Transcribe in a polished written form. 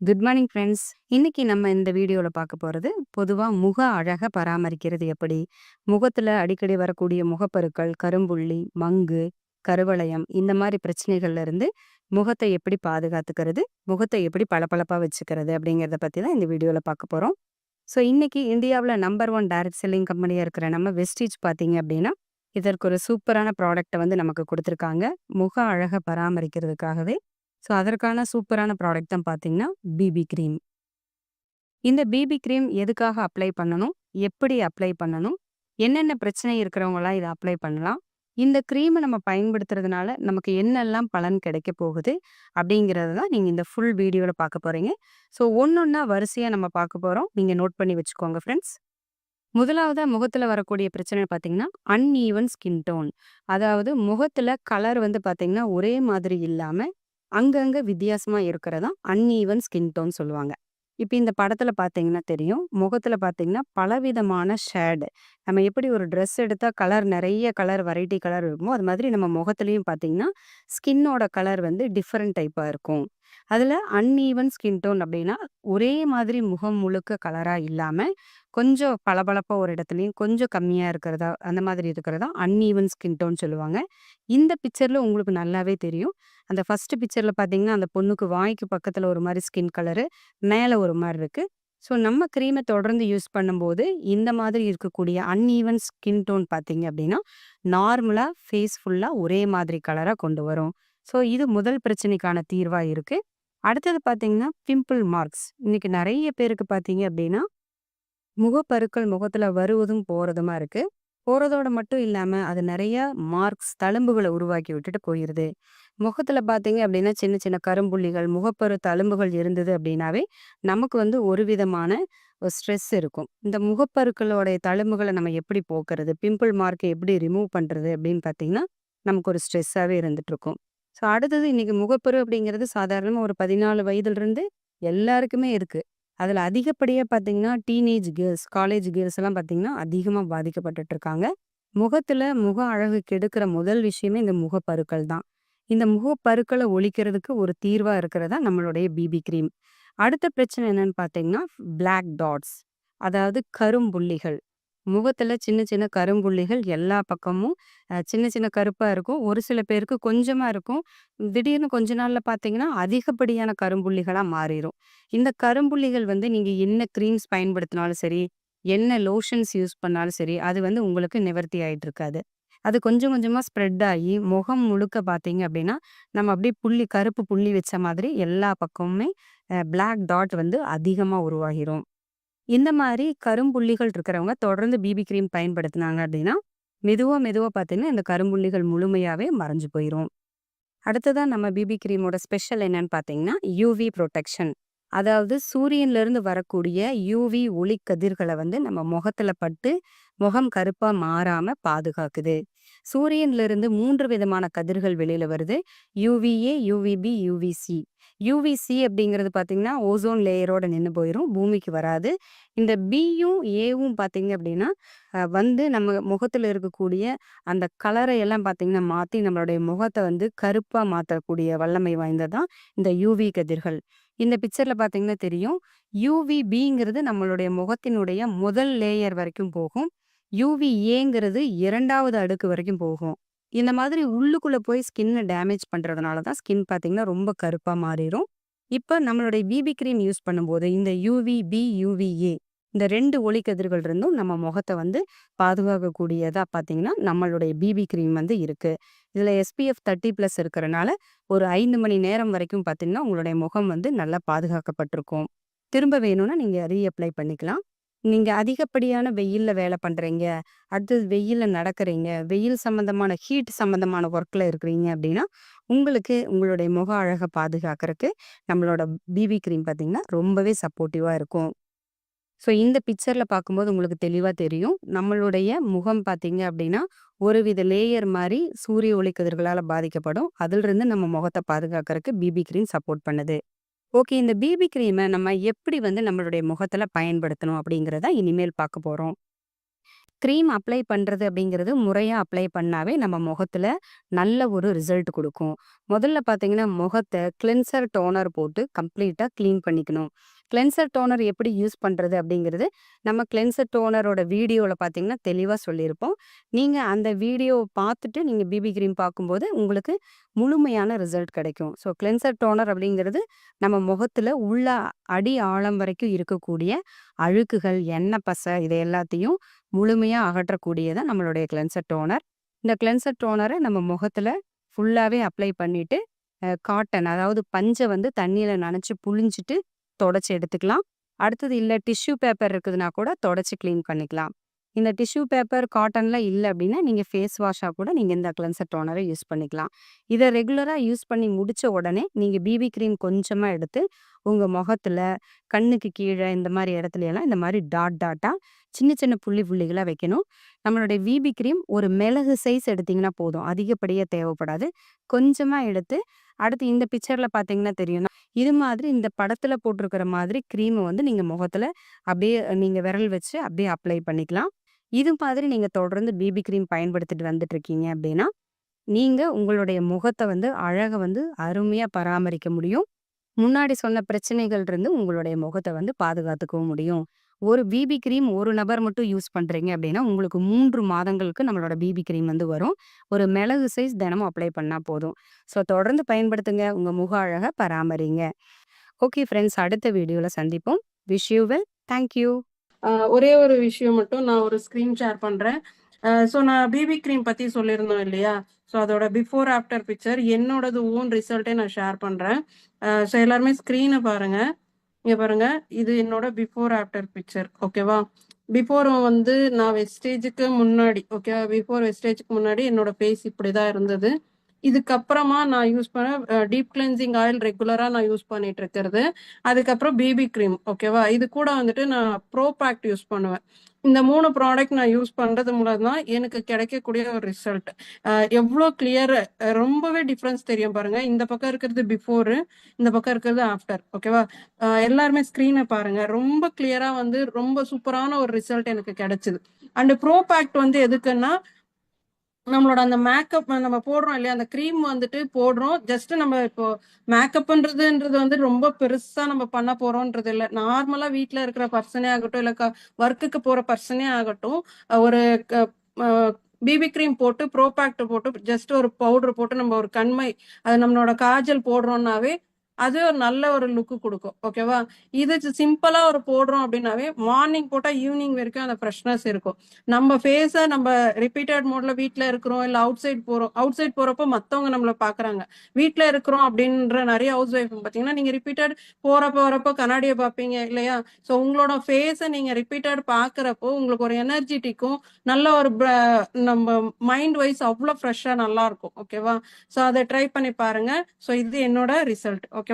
Good morning friends. இன்னைக்கு நம்ம இந்த வீடியோல பார்க்க போறது, பொதுவா முக அழக பராமரிக்கிறது எப்படி? முகத்துல அடிக்கடி வரக்கூடிய முகப்பருக்கள், கரும்புள்ளி, மங்கு, கருவளையம் இந்த மாரி பிரச்சனைகள்ல இருந்து முகத்த எப்படி பாதுகாத்துக்கிறது? முகத்த எப்படி பளபளப்பா வச்சுக்கிறது? அப்படிங்கிறத பத்தி தான் இந்த வீடியோல பார்க்க போறோம். ஸோ இன்னைக்கு இந்தியாவுல நம்பர் 1 டைரக்ட் செல்லிங் கம்பெனியா இருக்கிற நம்ம வெஸ்டீஜ் பார்த்தீங்க அப்படின்னா, இதற்கு ஒரு சூப்பரான ப்ராடக்ட்ட வந்து நமக்கு குடுத்துருக்காங்க. முக அழக பராமரிக்கிறதுக்காகவே. ஸோ அதற்கான சூப்பரான ப்ராடக்ட் தான் பார்த்தீங்கன்னா, பிபி கிரீம். இந்த பிபி கிரீம் எதுக்காக அப்ளை பண்ணணும்? எப்படி அப்ளை பண்ணணும்? என்னென்ன பிரச்சனை இருக்கிறவங்கலாம் இத அப்ளை பண்ணலாம்? இந்த கிரீம நம்ம பயன்படுத்துறதுனால நமக்கு என்னெல்லாம் பலன் கிடைக்க போகுது? அப்படிங்கிறது தான் நீங்க இந்த ஃபுல் வீடியோல பார்க்க போறீங்க. ஸோ ஒண்ணொண்ணா வரிசையா நம்ம பார்க்க போறோம். நீங்க நோட் பண்ணி வச்சுக்கோங்க ஃப்ரெண்ட்ஸ். முதலாவதா முகத்துல வரக்கூடிய பிரச்சனை பார்த்தீங்கன்னா, அன்ஈவன் ஸ்கின் டோன். அதாவது முகத்துல கலர் வந்து பார்த்தீங்கன்னா, ஒரே மாதிரி இல்லாம அங்கங்க வித்தியாசமா இருக்கிறது தான் அன்ஈவன் ஸ்கின் டோன் சொல்லுவாங்க. இப்ப இந்த படத்துல பார்த்தீங்கன்னா தெரியும். முகத்துல பார்த்தீங்கன்னா, பலவிதமான ஷேடு. நம்ம எப்படி ஒரு ட்ரெஸ் எடுத்தா கலர் நெறைய கலர் வெரைட்டி கலர் இருக்குமோ, அது மாதிரி நம்ம முகத்திலயும் பார்த்தீங்கன்னா, ஸ்கின்னோட கலர் வந்து டிஃபரெண்ட் டைப்பா இருக்கும். அதுல அன்ஈவன் ஸ்கின் டோன் அப்படின்னா, ஒரே மாதிரி முகம் முழுக்க கலரா இல்லாம, கொஞ்சம் பளபளப்பா ஒரு இடத்துலயும், கொஞ்சம் கம்மியா இருக்கிறதா, அந்த மாதிரி இருக்கிறதா அன்ஈவன் ஸ்கின் டோன் சொல்லுவாங்க. இந்த பிக்சர்ல உங்களுக்கு நல்லாவே தெரியும். அந்த ஃபர்ஸ்ட் பிக்சர்ல பார்த்தீங்கன்னா, அந்த பொண்ணுக்கு வாய்க்கு பக்கத்துல ஒரு மாரி ஸ்கின் கலரு, மேல ஒரு மாரி இருக்கு. ஸோ நம்ம கிரீம தொடர்ந்து யூஸ் பண்ணும்போது, இந்த மாதிரி இருக்கக்கூடிய அன்ஈவன் ஸ்கின் டோன் பார்த்தீங்க அப்படின்னா, நார்மலா ஃபேஸ் ஃபுல்லா ஒரே மாதிரி கலரா கொண்டு வரும். ஸோ இது முதல் பிரச்சனைக்கான தீர்வா இருக்கு. அடுத்தது பார்த்தீங்கன்னா, பிம்பிள் மார்க்ஸ். இன்னைக்கு நெறைய பேருக்கு பார்த்தீங்க அப்படின்னா, முகப்பருக்கள் முகத்துல வருவதும் போறதுமா இருக்கு. போறதோட மட்டும் இல்லாம, அது நெறைய மார்க்ஸ், தழும்புகள உருவாக்கி விட்டுட்டு போயிருது. முகத்துல பார்த்தீங்க அப்படின்னா, சின்ன சின்ன கரும்புள்ளிகள், முகப்பரு தழும்புகள் இருந்தது அப்படின்னாவே, நமக்கு வந்து ஒரு விதமான ஒரு ஸ்ட்ரெஸ் இருக்கும். இந்த முகப்பருக்களோடைய தழும்புகள நம்ம எப்படி போக்குறது? பிம்பிள் மார்க்க எப்படி ரிமூவ் பண்றது? அப்படின்னு பார்த்தீங்கன்னா, நமக்கு ஒரு ஸ்ட்ரெஸ்ஸாவே இருந்துட்டுருக்கும். ஸோ அடுத்தது இன்னைக்கு முகப்பரு அப்படிங்கிறது சாதாரணமா ஒரு 14 வயதிலிருந்து எல்லாருக்குமே இருக்கு. அதுல அதிகப்படியா பார்த்தீங்கன்னா, டீனேஜ் கேர்ள்ஸ், காலேஜ் கேர்ள்ஸ் எல்லாம் பார்த்தீங்கன்னா, அதிகமா பாதிக்கப்பட்டுட்டு இருக்காங்க. முகத்துல முக அழகு கெடுக்கிற முதல் விஷயமே இந்த முகப்பருக்கள் தான். இந்த முகப்பருக்கள ஒழிக்கிறதுக்கு ஒரு தீர்வா இருக்கிறது தான் நம்மளுடைய பிபி கிரீம். அடுத்த பிரச்சனை என்னன்னு பார்த்தீங்கன்னா, பிளாக் டாட்ஸ். அதாவது கரும்புள்ளிகள். முகத்துல சின்ன சின்ன கரும்புள்ளிகள் எல்லா பக்கமும் சின்ன சின்ன கருப்பா இருக்கும். ஒரு சில பேருக்கு கொஞ்சமா இருக்கும். திடீர்னு கொஞ்ச நாள்ல பார்த்தீங்கன்னா, அதிகப்படியான கரும்புள்ளிகளா மாறிரும். இந்த கரும்புள்ளிகள் வந்து நீங்க என்ன கிரீம்ஸ் பயன்படுத்தினாலும் சரி, என்ன லோஷன்ஸ் யூஸ் பண்ணாலும் சரி, அது வந்து உங்களுக்கு நிவர்த்தி ஆயிட்டு இருக்காது. அது கொஞ்சம் கொஞ்சமா ஸ்ப்ரெட் ஆகி, முகம் முழுக்க பார்த்தீங்க அப்படின்னா, நம்ம அப்படியே புள்ளி கருப்பு புள்ளி வச்ச மாதிரி எல்லா பக்கமுமே பிளாக் டாட் வந்து அதிகமா உருவாகிரும். இந்த மாரி கரும்புள்ளிகள் இருக்கிறவங்க தொடர்ந்து பிபி கிரீம் பயன்படுத்துனாங்க அப்படின்னா, மெதுவா மெதுவா பார்த்தீங்கன்னா, இந்த கரும்புள்ளிகள் முழுமையாவே மறைஞ்சு போயிரும். அடுத்ததா நம்ம பிபி கிரீமோட ஸ்பெஷல் என்னன்னு பார்த்தீங்கன்னா, யூவி புரொடெக்ஷன். அதாவது சூரியன்லேருந்து வரக்கூடிய யூவி ஒளிக்கதிர்கள வந்து நம்ம முகத்துல பட்டு, முகம் கருப்பா மாறாம பாதுகாக்குது. சூரியன்லேருந்து 3 விதமான கதிர்கள் வெளியில வருது. யுவிஏ, யுவிபி, யுவிசி. யுவிசி அப்படிங்கிறது பார்த்தீங்கன்னா, ஓசோன் லேயரோட நின்னு போயிரும். பூமிக்கு வராது. இந்த பியும், ஏவும் பார்த்தீங்க அப்படின்னா, வந்து நம்ம முகத்துல இருக்கக்கூடிய அந்த கலரை எல்லாம் பார்த்தீங்கன்னா மாத்தி, நம்மளுடைய முகத்த வந்து கருப்பா மாத்தக்கூடிய வல்லமை வாய்ந்தது தான் இந்த யுவி கதிர்கள். இந்த பிக்சர்ல பார்த்தீங்கன்னா தெரியும். யுவிபிங்கிறது நம்மளுடைய முகத்தினுடைய முதல் லேயர் வரைக்கும் போகும். யுவிஏங்கிறது 2வது அடுக்கு வரைக்கும் போகும். இந்த மாதிரி உள்ளுக்குள்ள போய் ஸ்கின்ன டேமேஜ் பண்றதுனால தான் ஸ்கின் பார்த்தீங்கன்னா ரொம்ப கருப்பா மாறிரும். இப்ப நம்மளுடைய பிபி கிரீம் யூஸ் பண்ணும்போது இந்த யுவிபி, யுவிஏ இந்த 2 ஒளிக்கதிர்கள் இருந்தும் நம்ம முகத்த வந்து பாதுகாக்கக்கூடியதா பார்த்தீங்கன்னா, நம்மளுடைய பிபி கிரீம் வந்து இருக்கு. இதுல எஸ்பிஎஃப் 30+ இருக்கிறனால ஒரு 5 மணி நேரம் வரைக்கும் பார்த்தீங்கன்னா, உங்களுடைய முகம் வந்து நல்லா பாதுகாக்கப்பட்டிருக்கும். திரும்ப வேணும்னா நீங்க ரீஅப்ளை பண்ணிக்கலாம். நீங்க அதிகப்படியான வெயில்ல வேலை பண்றீங்க, அடுத்தது வெயில்ல நடக்கிறீங்க, வெயில் சம்மந்தமான ஹீட் சம்மந்தமான ஒர்க்ல இருக்கிறீங்க அப்படின்னா, உங்களுக்கு உங்களுடைய முக அழக பாதுகாக்கறக்கு நம்மளோட பிபி கிரீம் பார்த்தீங்கன்னா, ரொம்பவே சப்போர்ட்டிவா இருக்கும். ஸோ இந்த பிக்சர்ல பார்க்கும்போது உங்களுக்கு தெளிவா தெரியும். நம்மளுடைய முகம் பார்த்தீங்க அப்படின்னா, ஒருவித லேயர் மாரி சூரிய ஒளி கதிர்களால பாதிக்கப்படும். அதிலிருந்து நம்ம முகத்த பாதுகாக்கறக்கு பிபி கிரீம் சப்போர்ட் பண்ணுது. ஓகே. இந்த பிபி கிரீம நம்ம எப்படி வந்து நம்மளுடைய முகத்துல பயன்படுத்தணும் அப்படிங்கிறத இனிமேல் பார்க்க போறோம். கிரீம் அப்ளை பண்றது அப்படிங்கிறது முறையா அப்ளை பண்ணாவே நம்ம முகத்துல நல்ல ஒரு ரிசல்ட் குடுக்கும். முதல்ல பார்த்தீங்கன்னா, முகத்த கிளென்சர், டோனர் போட்டு கம்ப்ளீட்டா கிளீன் பண்ணிக்கணும். கிளென்சர், டோனர் எப்படி யூஸ் பண்றது அப்படிங்கிறது, நம்ம கிளென்சர், டோனரோட வீடியோல பார்த்தீங்கன்னா, தெளிவா சொல்லியிருப்போம். நீங்க அந்த வீடியோவ பார்த்துட்டு நீங்க பிபி கிரீம் பார்க்கும்போது, உங்களுக்கு முழுமையான ரிசல்ட் கிடைக்கும். ஸோ கிளென்சர், டோனர் அப்படிங்கிறது நம்ம முகத்துல உள்ள அடி ஆழம் வரைக்கும் இருக்கக்கூடிய அழுக்குகள், எண்ணெய் பசை இதை எல்லாத்தையும் முழுமையா அகற்றக்கூடியது நம்மளுடைய கிளென்சர் டோனர். இந்த கிளென்சர் டோனர நம்ம முகத்துல ஃபுல்லாவே அப்ளை பண்ணிட்டு, காட்டன் அதாவது பஞ்ச வந்து தண்ணீல நனைச்சு புழிஞ்சிட்டு தொடச்சு எடுத்துக்கலாம். அடுத்தது இல்ல டிஷ்யூ பேப்பர் இருக்குதுன்னா கூட தொடச்சு கிளீன் பண்ணிக்கலாம். இந்த டிஷ்யூ பேப்பர், காட்டன்ல இல்ல அப்படின்னா, நீங்க ஃபேஸ் வாஷா கூட நீங்க இந்த கிளென்சர் டோனர யூஸ் பண்ணிக்கலாம். இத ரெகுலரா யூஸ் பண்ணி முடிச்ச உடனே, நீங்க பிபி கிரீம் கொஞ்சமா எடுத்து, உங்க முகத்துல, கண்ணுக்கு கீழ இந்த மாரி இடத்துலயெல்லாம் இந்த மாரி டாட் டாட்டா சின்ன சின்ன புள்ளி புள்ளிகளா வைக்கணும். நம்மளுடைய பிபி கிரீம் ஒரு மிளகு சைஸ் எடுத்தீங்கன்னா போதும். அதிகப்படியா தேவைப்படாது. கொஞ்சமா எடுத்து, அடுத்து இந்த பிக்சர்ல பார்த்தீங்கன்னா தெரியும். இது மாதிரி இந்த படத்துல போட்டிருக்கிற மாதிரி கிரீம வந்து நீங்க முகத்துல அப்படியே நீங்க விரல் வச்சு அப்படியே அப்ளை பண்ணிக்கலாம். இது மாதிரி நீங்க தொடர்ந்து பிபி கிரீம் பயன்படுத்திட்டு வந்துட்டு இருக்கீங்க அப்படின்னா, நீங்க உங்களுடைய முகத்த வந்து அழக வந்து அருமையா பராமரிக்க முடியும். முன்னாடி சொன்ன பிரச்சனைகள் இருந்து உங்களுடைய முகத்த வந்து பாதுகாத்துக்கவும் முடியும். ஒரு பிபி கிரீம் ஒரு நபர் மட்டும் யூஸ் பண்றீங்க அப்படின்னா, உங்களுக்கு 3 மாதங்களுக்கு நம்மளோட பிபி கிரீம் வந்து வரும். ஒரு மிளகு சைஸ் தினமும் அப்ளை பண்ணா போதும். ஸோ தொடர்ந்து பயன்படுத்துங்க. உங்க முக அழக பராமரிங்க. ஓகே ஃப்ரெண்ட்ஸ், அடுத்த வீடியோல சந்திப்போம். Wish you well. Thank you. ஒரே ஒரு விஷயம் மட்டும் நான் ஒரு ஸ்க்ரீன் ஷேர் பண்றேன். ஸோ நான் பிபி கிரீம் பத்தி சொல்லியிருந்தோம் இல்லையா? ஸோ அதோட பிஃபோர் ஆஃப்டர் பிக்சர் என்னோடது ஓன் ரிசல்ட்டே நான் ஷேர் பண்றேன். ஸோ எல்லாருமே ஸ்க்ரீனை பாருங்க. இங்க பாருங்க, இது என்னோட பிஃபோர் ஆஃப்டர் பிக்சர். ஓகேவா? பிஃபோர் வந்து நான் வெஸ்டேஜுக்கு முன்னாடி, ஓகேவா? பிஃபோர் வெஸ்டேஜுக்கு முன்னாடி என்னோட ஃபேஸ் இப்படிதான் இருந்தது. இதுக்கப்புறமா நான் யூஸ் பண்ண டீப் கிளென்சிங் ஆயில் ரெகுலரா நான் யூஸ் பண்ணிட்டு இருக்கிறது. அதுக்கப்புறம் பிபி கிரீம், ஓகேவா? இது கூட வந்துட்டு நான் ப்ரோபாக்ட் யூஸ் பண்ணுவேன். இந்த 3 ப்ராடக்ட் நான் யூஸ் பண்றது மூலம் தான் எனக்கு கிடைக்கக்கூடிய ஒரு ரிசல்ட். எவ்வளோ கிளியர், ரொம்பவே டிஃப்ரென்ஸ் தெரியும் பாருங்க. இந்த பக்கம் இருக்கிறது பிஃபோரு, இந்த பக்கம் இருக்கிறது ஆஃப்டர். ஓகேவா? எல்லாருமே ஸ்க்ரீனை பாருங்க. ரொம்ப கிளியரா வந்து ரொம்ப சூப்பரான ஒரு ரிசல்ட் எனக்கு கிடைச்சது. அண்ட் ப்ரோபாக்ட் வந்து எதுக்குன்னா, நம்மளோட அந்த மேக்கப் நம்ம போடுறோம் இல்லையா, அந்த க்ரீம் வந்துட்டு போடுறோம். ஜஸ்ட் நம்ம இப்போ மேக்கப்ன்றதுன்றது வந்து ரொம்ப பெருசா நம்ம பண்ண போறோம்ன்றது இல்லை. நார்மலா வீட்ல இருக்கிற பர்சனே ஆகட்டும், இல்ல ஒர்க்குக்கு போற பர்சனே ஆகட்டும், ஒரு பிபி கிரீம் போட்டு ப்ரோபாக்ட் போட்டு ஜஸ்ட் ஒரு பவுடர் போட்டு நம்ம ஒரு கண்மை, அது நம்மளோட காஜல் போடுறோம்னாவே அது ஒரு நல்ல ஒரு லுக்கு கொடுக்கும். ஓகேவா? இது சிம்பிளா ஒரு போடுறோம் அப்படின்னாவே மார்னிங் போட்டா ஈவினிங் வரைக்கும் அந்த ஃப்ரெஷ்னஸ் இருக்கும். நம்ம ஃபேஸை நம்ம ரிப்பீட்டட் மோட்ல வீட்டில் இருக்கிறோம், இல்லை அவுட் சைட் போறோம். அவுட் சைட் போறப்போ மற்றவங்க நம்மளை பாக்குறாங்க. வீட்டில் இருக்கிறோம் அப்படின்ற நிறைய ஹவுஸ் ஒய்ஃப் பார்த்தீங்கன்னா, நீங்க ரிப்பீட்டட் போறப்போ வரப்போ கண்ணாடியை பார்ப்பீங்க இல்லையா? ஸோ உங்களோட ஃபேஸை நீங்க ரிப்பீட்டட் பாக்குறப்போ உங்களுக்கு ஒரு எனர்ஜெட்டிக்கும், நல்ல ஒரு நம்ம மைண்ட் வைஸ் அவ்வளோ ஃப்ரெஷ்ஷா நல்லா இருக்கும். ஓகேவா? ஸோ அதை ட்ரை பண்ணி பாருங்க. ஸோ இது என்னோட ரிசல்ட். ஓகேவா?